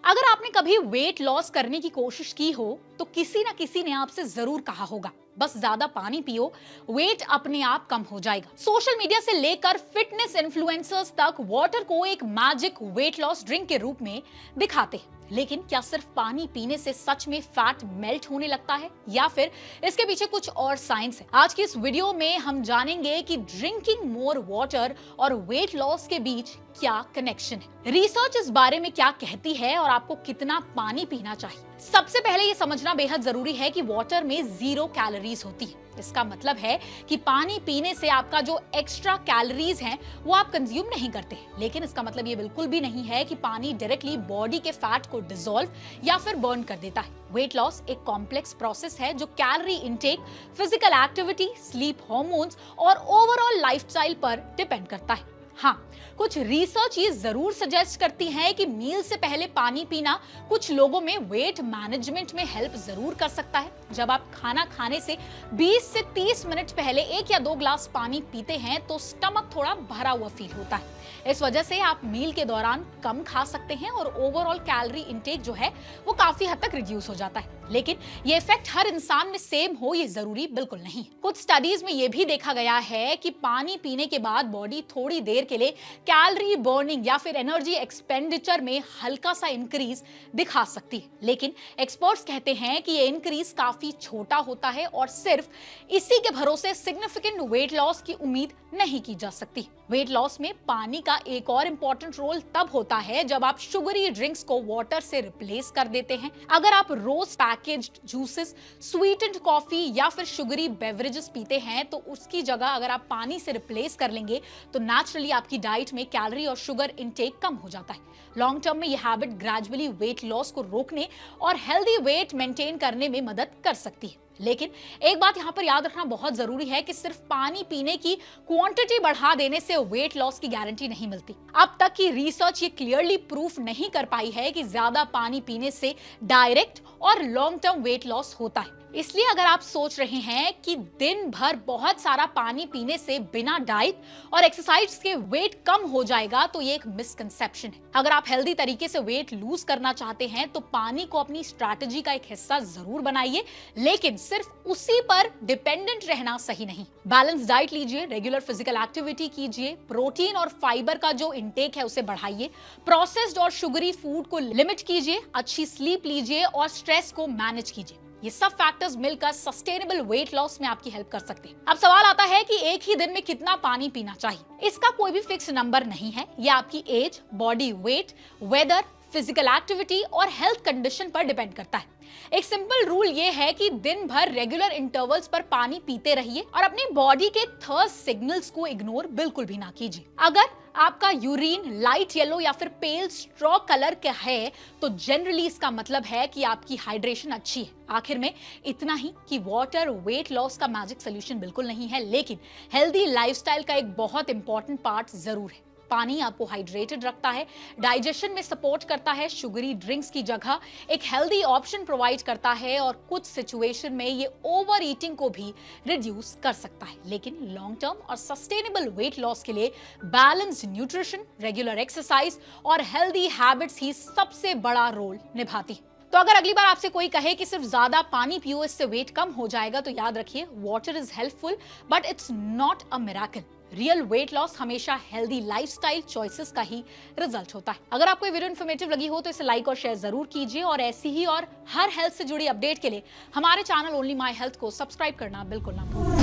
अगर आपने कभी वेट लॉस करने की कोशिश की हो तो किसी ना किसी ने आपसे जरूर कहा होगा, बस ज्यादा पानी पियो, वेट अपने आप कम हो जाएगा। सोशल मीडिया से लेकर फिटनेस इन्फ्लुएंसर्स तक वाटर को एक मैजिक वेट लॉस ड्रिंक के रूप में दिखाते हैं। लेकिन क्या सिर्फ पानी पीने से सच में फैट मेल्ट होने लगता है या फिर इसके पीछे कुछ और साइंस है? आज की इस वीडियो में हम जानेंगे कि ड्रिंकिंग मोर वाटर और वेट लॉस के बीच क्या कनेक्शन है, रिसर्च इस बारे में क्या कहती है और आपको कितना पानी पीना चाहिए। सबसे पहले ये समझना बेहद जरूरी है कि वाटर में 0 कैलोरीज होती है। इसका मतलब है कि पानी पीने से आपका जो एक्स्ट्रा कैलोरीज हैं वो आप कंज्यूम नहीं करते। लेकिन इसका मतलब ये बिल्कुल भी नहीं है कि पानी डायरेक्टली बॉडी के फैट को डिसॉल्व या फिर बर्न कर देता है। वेट लॉस एक कॉम्प्लेक्स प्रोसेस है जो calorie intake, physical activity, sleep hormones और ओवरऑल लाइफस्टाइल पर डिपेंड करता है। हाँ, कुछ रिसर्च ये जरूर सजेस्ट करती है कि मील से पहले पानी पीना कुछ लोगों में वेट मैनेजमेंट में हेल्प जरूर कर सकता है। जब आप खाना खाने से 20 से 30 मिनट पहले 1 या 2 ग्लास पानी पीते हैं तो स्टमक थोड़ा भरा हुआ फील होता है। इस वजह से आप मील के दौरान कम खा सकते हैं और ओवरऑल कैलोरी इंटेक जो है वो काफी हद तक रिड्यूस हो जाता है। लेकिन ये इफेक्ट हर इंसान में सेम हो ये जरूरी बिल्कुल नहीं। कुछ स्टडीज में ये भी देखा गया है कि पानी पीने के बाद बॉडी थोड़ी देर के लिए कैलोरी बर्निंग या फिर एनर्जी एक्सपेंडिचर में हल्का सा इंक्रीज दिखा सकती है। लेकिन एक्सपर्ट्स कहते हैं कि ये इंक्रीज काफी छोटा होता है और सिर्फ इसी के भरोसे सिग्निफिकेंट वेट लॉस की उम्मीद नहीं की जा सकती। वेट लॉस में पानी का एक और इंपॉर्टेंट रोल तब होता है जब आप शुगरी ड्रिंक्स को वाटर से रिप्लेस कर देते हैं। अगर आप रोज पैकेज्ड जूसेस, स्वीटेंड कॉफी या फिर शुगरी बेवरेजेस पीते हैं तो उसकी जगह अगर आप पानी से रिप्लेस कर लेंगे तो नेचुरली आपकी डाइट में कैलोरी और शुगर इंटेक कम हो जाता है। लॉन्ग टर्म में यह हैबिट ग्रेजुअली वेट लॉस को रोकने और हेल्दी वेट मेंटेन करने में मदद कर सकती है। लेकिन एक बात यहाँ पर याद रखना बहुत जरूरी है कि सिर्फ पानी पीने की क्वांटिटी बढ़ा देने से वेट लॉस की गारंटी नहीं मिलती। अब तक की रिसर्च ये क्लियरली प्रूफ नहीं कर पाई है कि ज्यादा पानी पीने से डायरेक्ट और लॉन्ग टर्म वेट लॉस होता है। इसलिए अगर आप सोच रहे हैं कि दिन भर बहुत सारा पानी पीने से बिना डाइट और एक्सरसाइज के वेट कम हो जाएगा तो ये एक मिसकंसेप्शन है। अगर आप हेल्दी तरीके से वेट लूज करना चाहते हैं तो पानी को अपनी स्ट्रैटेजी का एक हिस्सा जरूर बनाइए, लेकिन सिर्फ उसी पर डिपेंडेंट रहना सही नहीं। बैलेंस डाइट लीजिए, रेगुलर फिजिकल एक्टिविटी कीजिए, प्रोटीन और फाइबर का जो इंटेक है उसे बढ़ाइए, प्रोसेस्ड और शुगरी फूड को लिमिट कीजिए, अच्छी स्लीप लीजिए और स्ट्रेस को मैनेज कीजिए। ये सब फैक्टर्स मिलकर सस्टेनेबल वेट लॉस में आपकी हेल्प कर सकते हैं। अब सवाल आता है कि एक ही दिन में कितना पानी पीना चाहिए। इसका कोई भी फिक्स नंबर नहीं है। ये आपकी age, body weight, weather, physical activity और हेल्थ कंडीशन पर डिपेंड करता है। एक सिंपल रूल ये है कि दिन भर रेगुलर इंटरवल्स पर पानी पीते रहिए और अपनी बॉडी के थर्स्ट सिग्नल्स को इग्नोर बिल्कुल भी ना कीजिए। अगर आपका यूरिन लाइट येलो या फिर पेल स्ट्रॉ कलर का है तो जनरली इसका मतलब है कि आपकी हाइड्रेशन अच्छी है। आखिर में इतना ही कि वाटर वेट लॉस का मैजिक सोल्यूशन बिल्कुल नहीं है, लेकिन हेल्दी लाइफस्टाइल का एक बहुत इंपॉर्टेंट पार्ट जरूर है। पानी आपको हाइड्रेटेड रखता है, डाइजेशन में सपोर्ट करता है, शुगरी ड्रिंक्स की जगह एक हेल्दी ऑप्शन प्रोवाइड करता है और कुछ सिचुएशन में ये ओवर ईटिंग को भी रिड्यूस कर सकता है। लेकिन लॉन्ग टर्म और सस्टेनेबल वेट लॉस के लिए बैलेंस्ड न्यूट्रिशन, रेगुलर एक्सरसाइज और हेल्दी हैबिट्स ही सबसे बड़ा रोल निभाती है। तो अगर अगली बार आपसे कोई कहे कि सिर्फ ज्यादा पानी पियो इससे वेट कम हो जाएगा तो याद रखिए, water is helpful but it's not a miracle. Real weight loss हमेशा हेल्दी लाइफस्टाइल चॉइसेस का ही रिजल्ट होता है। अगर आपको ये वीडियो इन्फॉर्मेटिव लगी हो तो इसे लाइक और शेयर जरूर कीजिए और ऐसी ही और हर हेल्थ से जुड़ी अपडेट के लिए हमारे चैनल ओनली माय हेल्थ को सब्सक्राइब करना बिल्कुल ना भूलें।